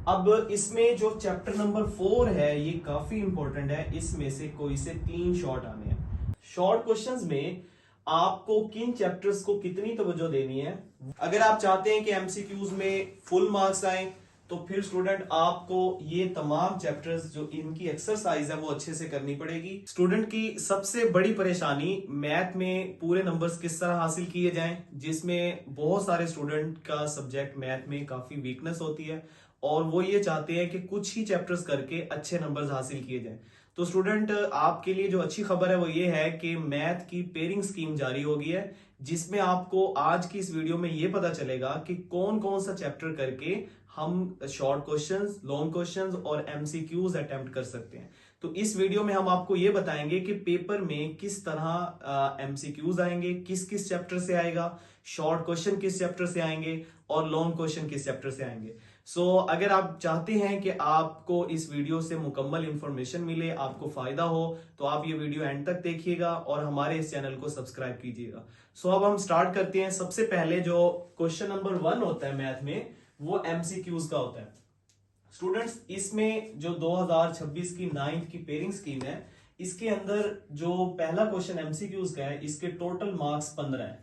अब इसमें जो चैप्टर नंबर 4 है ये काफी इंपॉर्टेंट है। इसमें से कोई से 3 शॉर्ट आने हैं। शॉर्ट क्वेश्चंस में आपको किन चैप्टर्स को कितनी तवज्जो देनी है। अगर आप चाहते हैं कि एमसीक्यूज में फुल मार्क्स आए तो फिर स्टूडेंट आपको ये तमाम चैप्टर्स जो इनकी एक्सरसाइज है वो अच्छे से करनी पड़ेगी। स्टूडेंट की सबसे बड़ी परेशानी मैथ में पूरे नंबर्स किस तरह हासिल किए जाएं, जिसमें बहुत सारे स्टूडेंट का सब्जेक्ट मैथ में काफी वीकनेस होती है और वो ये चाहते हैं कि कुछ ही चैप्टर्स करके अच्छे नंबर्स हासिल किए जाएं। तो स्टूडेंट आपके लिए जो अच्छी खबर है वो ये है कि मैथ की पेयरिंग स्कीम जारी हो गई है, जिसमें आपको आज की इस वीडियो में ये पता चलेगा कि कौन कौन सा चैप्टर करके हम शॉर्ट क्वेश्चंस, लॉन्ग क्वेश्चंस और एमसीक्यूज अटेम्प्ट कर सकते हैं। तो इस वीडियो में हम आपको ये बताएंगे कि पेपर में किस तरह एमसीक्यूज आएंगे, किस किस चैप्टर से आएगा, शॉर्ट क्वेश्चन किस चैप्टर से आएंगे और लॉन्ग क्वेश्चन किस चैप्टर से आएंगे। अगर आप चाहते हैं कि आपको इस वीडियो से मुकम्मल इंफॉर्मेशन मिले, आपको फायदा हो, तो आप ये वीडियो एंड तक देखिएगा और हमारे इस चैनल को सब्सक्राइब कीजिएगा। अब हम स्टार्ट करते हैं। सबसे पहले जो क्वेश्चन नंबर 1 होता है मैथ में वो एमसीक्यूज का होता है। स्टूडेंट्स इसमें जो 2026 की 9th की पेयरिंग स्कीम है, इसके अंदर जो पहला क्वेश्चन एमसीक्यूज का है, इसके टोटल मार्क्स 15 है।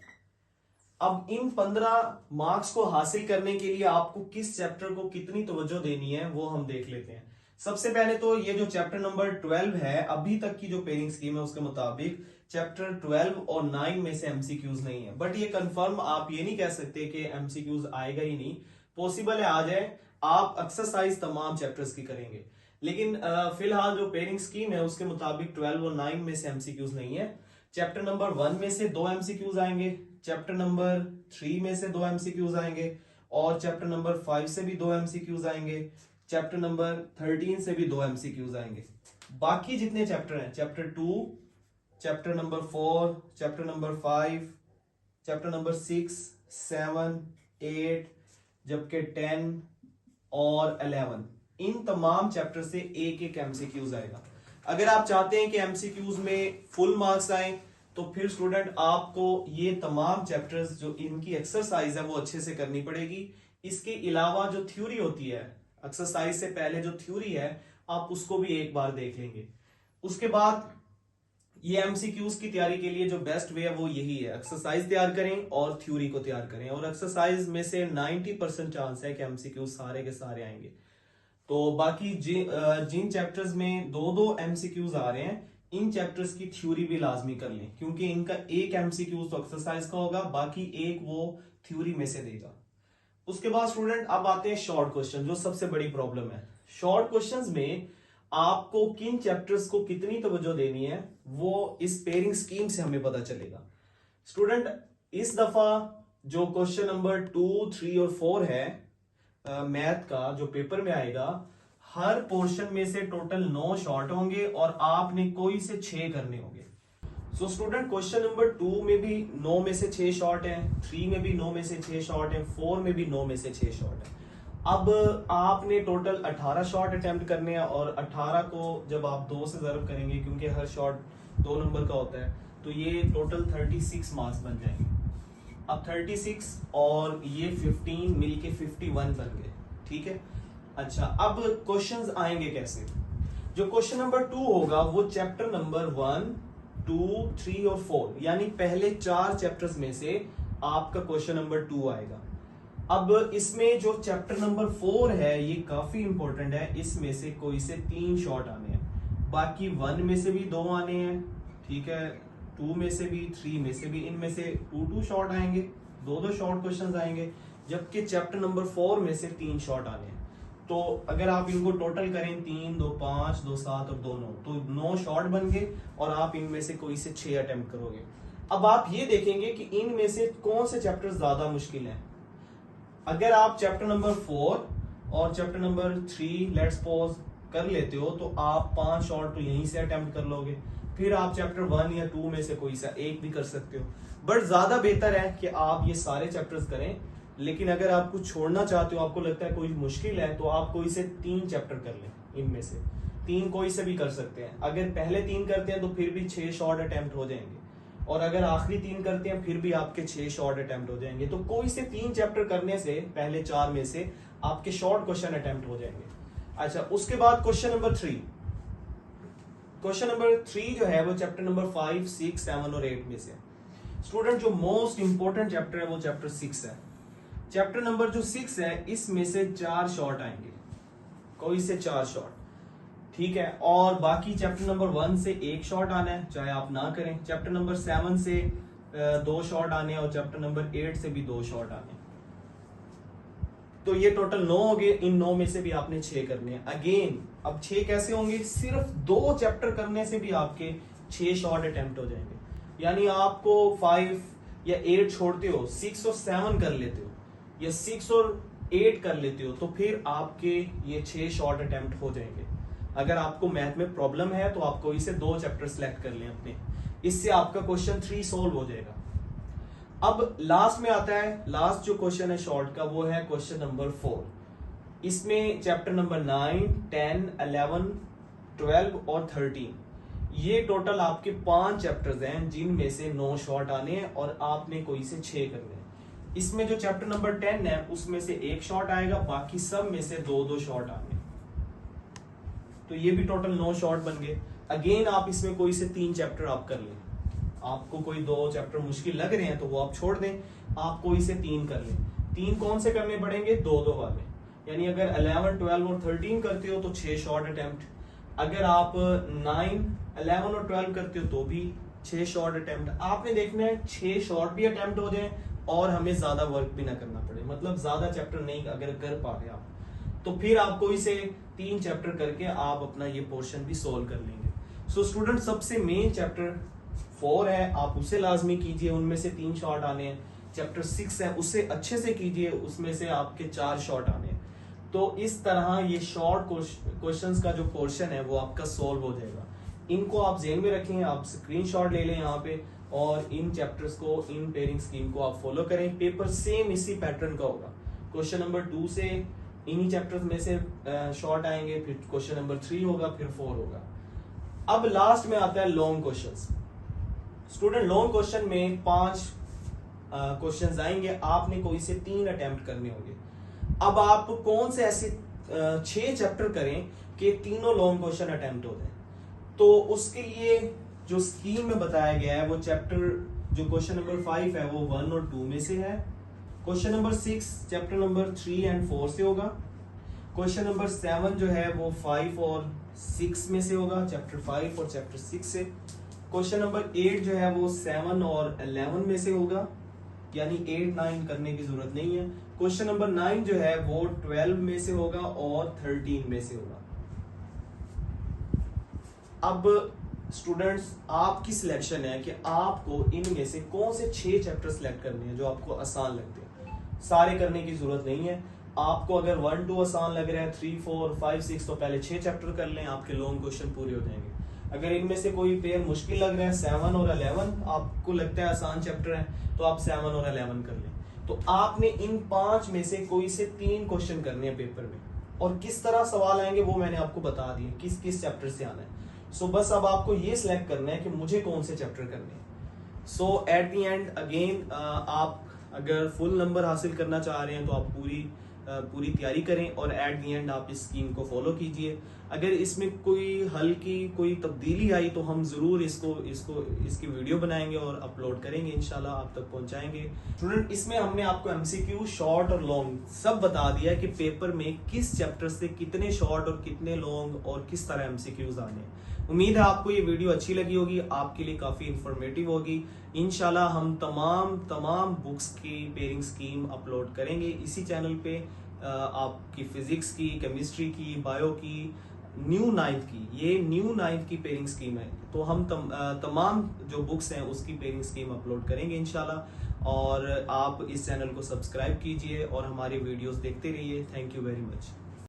अब इन 15 मार्क्स को हासिल करने के लिए आपको किस चैप्टर को कितनी तवज्जो देनी है वो हम देख लेते हैं। सबसे पहले तो ये जो चैप्टर नंबर 12 है, अभी तक की जो पेयरिंग स्कीम है उसके मुताबिक चैप्टर 12 और 9 में से एमसीक्यूज नहीं है। बट ये कंफर्म आप ये नहीं कह सकते कि एमसीक्यूज आएगा ही नहीं, पॉसिबल है आ जाए। आप एक्सरसाइज तमाम चैप्टर्स की करेंगे, लेकिन फिलहाल जो पेयरिंग स्कीम है उसके मुताबिक 12 और 9 में से एमसीक्यूज नहीं है। चैप्टर नंबर 1 में से 2 एमसीक्यूज आएंगे, चैप्टर नंबर 3 में से 2 एमसीक्यूज आएंगे और चैप्टर नंबर 5 से भी 2 एमसीक्यूज आएंगे, चैप्टर नंबर 13 से भी 2 एमसीक्यूज आएंगे। बाकी जितने चैप्टर हैं, chapter 2, chapter number 4, chapter number 5, chapter number 6, 7, 8, जबकि 10 और 11, इन तमाम चैप्टर से एक एक एमसीक्यूज आएगा। अगर आप चाहते हैं कि एमसीक्यूज में फुल मार्क्स आए तो फिर स्टूडेंट आपको ये तमाम चैप्टर्स जो इनकी एक्सरसाइज है वो अच्छे से करनी पड़ेगी। इसके अलावा जो थ्योरी होती है, एक्सरसाइज से पहले जो थ्योरी है आप उसको भी एक बार देख लेंगे। उसके बाद ये एमसीक्यूज की तैयारी के लिए जो बेस्ट वे है वो यही है, एक्सरसाइज तैयार करें और थ्योरी को तैयार करें। और एक्सरसाइज में से 90% चांस है कि एमसीक्यूज सारे के सारे आएंगे। तो बाकी जिन चैप्टर्स में 2-2 एमसीक्यूज आ रहे हैं, इन चैप्टर्स की थ्योरी भी लाजमी कर लें, क्योंकि इनका एक एमसीक्यूज तो एक्सरसाइज का होगा, बाकी एक वो थ्योरी में से देगा। उसके बाद स्टूडेंट अब आते हैं शॉर्ट क्वेश्चन, जो सबसे बड़ी प्रॉब्लम है। शॉर्ट क्वेश्चंस में आपको किन चैप्टर्स को कितनी तवज्जो देनी है वो इस पेयरिंग स्कीम से हमें पता चलेगा। स्टूडेंट इस दफा जो क्वेश्चन नंबर 2, 3 और 4 है मैथ का जो पेपर में आएगा, हर पोर्शन में से टोटल 9 शॉर्ट होंगे और आपने कोई से 6 करने होंगे। स्टूडेंट क्वेश्चन नंबर 2 में भी 9 में से 6 शॉर्ट है, 3 में भी 9 में से 6 शॉर्ट है, 4 में भी 9 में से 6 शॉर्ट है। अब आपने टोटल 18 शॉर्ट अटेम्प्ट करने हैं और 18 को जब आप 2 से ज़र्ब करेंगे, क्योंकि हर शॉर्ट 2 नंबर का होता है, तो ये टोटल 36 मार्क्स बन जाएंगे। अब 36 और ये 15 मिलके 51 बन गए, ठीक है। अच्छा, अब क्वेश्चंस आएंगे कैसे। जो क्वेश्चन नंबर 2 होगा वो चैप्टर नंबर 1, 2, 3 और 4 यानी पहले 4 चैप्टर्स में से आपका क्वेश्चन नंबर 2 आएगा। अब इसमें जो चैप्टर नंबर 4 है ये काफी इंपॉर्टेंट है। इसमें से कोई से 3 शॉर्ट आने हैं, बाकी 1 में से भी 2 आने हैं, ठीक है, 2 में से भी, 3 में से भी, इनमें से 2-2 शॉर्ट आएंगे, 2-2 शॉर्ट क्वेश्चंस आएंगे, जबकि चैप्टर नंबर 4 में से 3 शॉर्ट आने हैं। तो अगर आप इनको टोटल करें 3, 2, 5, 2, 7 और 2, 9, तो 9 शॉर्ट बन गए और आप इनमें से कोई से 6 अटेम्प्ट करोगे। अब आप ये देखेंगे कि इनमें से कौन से चैप्टर ज्यादा मुश्किल हैं। अगर आप चैप्टर नंबर 4 और चैप्टर नंबर 3 लेट्स सपोज कर लेते हो तो आप 5 शॉर्ट तो यहीं से अटेम्प्ट कर लोगे, फिर आप चैप्टर 1 या 2 में से कोई सा एक भी कर सकते हो। बट ज्यादा बेहतर है कि आप ये सारे चैप्टर्स करें, लेकिन अगर आप कुछ छोड़ना चाहते हो, आपको लगता है कोई मुश्किल है, तो आप कोई से 3 चैप्टर कर लें। इनमें से 3 कोई से भी कर सकते हैं। अगर पहले 3 करते हैं तो फिर भी 6 शॉर्ट अटेम्प्ट हो जाएंगे, और अगर आखिरी 3 करते हैं फिर भी आपके 6 शॉर्ट अटेम्प्ट हो जाएंगे। तो कोई से 3 चैप्टर करने से पहले 4 में से आपके शॉर्ट क्वेश्चन अटेम्प्ट हो जाएंगे। अच्छा, उसके बाद क्वेश्चन नंबर 3। क्वेश्चन नंबर 3 जो है वो चैप्टर नंबर 5, 6, 7 और 8 में से। स्टूडेंट जो मोस्ट इंपॉर्टेंट चैप्टर है वो चैप्टर 6 है। चैप्टर नंबर जो 6 है इसमें से 4 शॉर्ट आएंगे, कोई से 4 शॉर्ट, ठीक है। और बाकी चैप्टर नंबर 1 से 1 शॉर्ट आना है, चाहे आप ना करें। चैप्टर नंबर 7 से 2 शॉर्ट आने हैं और चैप्टर नंबर 8 से भी 2 शॉर्ट आने हैं। तो ये टोटल 9 हो गए। इन 9 में से भी आपने 6 करने हैं। अगेन अब 6 कैसे होंगे? सिर्फ 2 चैप्टर करने से भी आपके 6 शॉर्ट अटेम्प्ट हो जाएंगे। यानी आपको 5 या 8 छोड़ते हो, 6 और 7 कर लेते हो या 6 और 8 कर लेते हो, तो फिर आपके ये 6 शॉर्ट अटेम्प्ट हो जाएंगे। अगर आपको मैथ में प्रॉब्लम है तो आपको इसे 2 चैप्टर सिलेक्ट कर लें अपने, इससे आपका क्वेश्चन 3 सोल्व हो जाएगा। अब लास्ट में आता है, लास्ट जो क्वेश्चन है शॉर्ट का वो है क्वेश्चन नंबर 4। इसमें चैप्टर नंबर 9, 10, 11, 12 और 13, ये टोटल आपके 5 चैप्टर्स हैं जिनमें से 9 शॉर्ट आने हैं और आपने कोई से 6 करने हैं। इसमें जो चैप्टर नंबर 10 है उसमें से 1 शॉर्ट आएगा, बाकी सब में से 2-2 शॉर्ट आने। तो ये भी टोटल 9 शॉर्ट बन गए। अगेन आप इसमें कोई से 3 चैप्टर आप कर लें। आपको कोई 2 चैप्टर मुश्किल लग रहे हैं तो वो आप छोड़ दें, आप कोई से 3 कर लें। 3 कौन से करने पड़ेंगे? 2-2 वाले। यानी अगर 11, 12 और 13 करते हो तो 6 शॉर्ट अटेम्प्ट। अगर आप 9, 11 और 12 करते हो तो भी 6 शॉर्ट अटेम्प्ट। आपने देखना है 6 शॉर्ट भी अटेम्प्ट हो जाए और हमें ज्यादा वर्क भी ना करना पड़े, मतलब ज्यादा चैप्टर नहीं अगर कर पा रहे आप तो फिर आपको इसे 3 चैप्टर करके आप अपना ये पोर्शन भी सोल्व कर लेंगे। सो स्टूडेंट सबसे मेन चैप्टर 4 है, आप उसे लाजमी कीजिए, उनमें से 3 शॉर्ट आने हैं। चैप्टर 6 है उससे अच्छे से कीजिए, उसमें से आपके 4 शॉर्ट आने हैं। तो इस तरह ये शॉर्ट क्वेश्चंस का जो पोर्शन है वो आपका सोल्व हो जाएगा। इनको आप ज़हन में रखें, आप स्क्रीनशॉट ले लें यहाँ पे और इन चैप्टर्स को, इन पेयरिंग स्कीम को आप फॉलो करें। पेपर सेम इसी पैटर्न का होगा। क्वेश्चन नंबर 2 से इन्हीं चैप्टर्स में से शॉर्ट आएंगे, फिर क्वेश्चन नंबर 3 होगा, फिर 4 होगा। अब लास्ट में आता है long questions. Student long question में 5 क्वेश्चंस आएंगे, आपने कोई से 3 अटेम्प्ट करने होंगे। अब आप कौन से ऐसे 6 चैप्टर करें कि तीनों लॉन्ग क्वेश्चन अटेम्प्ट हो जाए? तो उसके लिए जो स्कीम में बताया गया है वो चैप्टर जो क्वेश्चन नंबर 5 है वो 1 और 2 में से है। Question number 6 chapter number 3 and 4 से होगा। क्वेश्चन नंबर 7 जो है वो 5 और 6 में से होगा, चैप्टर 5 और चैप्टर 6 से। क्वेश्चन नंबर 8 जो है वो 7 और 11 में से होगा, यानी 8, 9 करने की जरूरत नहीं है। क्वेश्चन नंबर 9 जो है वो 12 में से होगा और 13 में से होगा। अब स्टूडेंट्स आपकी सिलेक्शन है कि आपको इनमें से कौन से 6 चैप्टर सिलेक्ट करने हैं जो आपको आसान लगते हैं। सारे करने की जरूरत नहीं है। आपको अगर 1, 2 आसान लग रहा है, 3, 4, 5, 6 तो पहले 6 चैप्टर कर लें, आपके लॉन्ग क्वेश्चन पूरे हो जाएंगे। अगर इनमें से कोई पेयर मुश्किल लग रहा है, 7 और 11 आपको लगता है आसान चैप्टर है, तो आप 7 और 11 कर लें। तो आपने इन 5 में से कोई से 3 क्वेश्चन करने हैं पेपर में, और किस तरह सवाल आएंगे वो मैंने आपको बता दिए, किस किस चैप्टर से आना है। सो बस अब आपको ये सिलेक्ट करना है कि मुझे कौन से चैप्टर करने हैं। सो एट द एंड अगेन आप अगर फुल नंबर हासिल करना चाह रहे हैं तो आप पूरी तैयारी करें और एट द एंड आप इस स्कीम को फॉलो कीजिए। अगर इसमें कोई हल्की कोई तब्दीली आई तो हम जरूर इसकी वीडियो बनाएंगे और अपलोड करेंगे, इंशाल्लाह आप तक पहुंचाएंगे। स्टूडेंट इसमें हमने आपको एमसीक्यू शॉर्ट और लॉन्ग सब बता दिया कि पेपर में किस चैप्टर से कितने शॉर्ट और कितने लॉन्ग और किस तरह एमसीक्यूज आने। उम्मीद है आपको ये वीडियो अच्छी लगी होगी, आपके लिए काफी इंफॉर्मेटिव होगी। इंशाल्लाह हम तमाम बुक्स की पेयरिंग स्कीम अपलोड करेंगे इसी चैनल पे। आपकी फिजिक्स की, केमिस्ट्री की, बायो की, न्यू 9th की, ये न्यू 9th की पेयरिंग स्कीम है। तो हम तमाम जो बुक्स हैं उसकी पेयरिंग स्कीम अपलोड करेंगे इंशाल्लाह। और आप इस चैनल को सब्सक्राइब कीजिए और हमारे वीडियोस देखते रहिए। Thank you very much.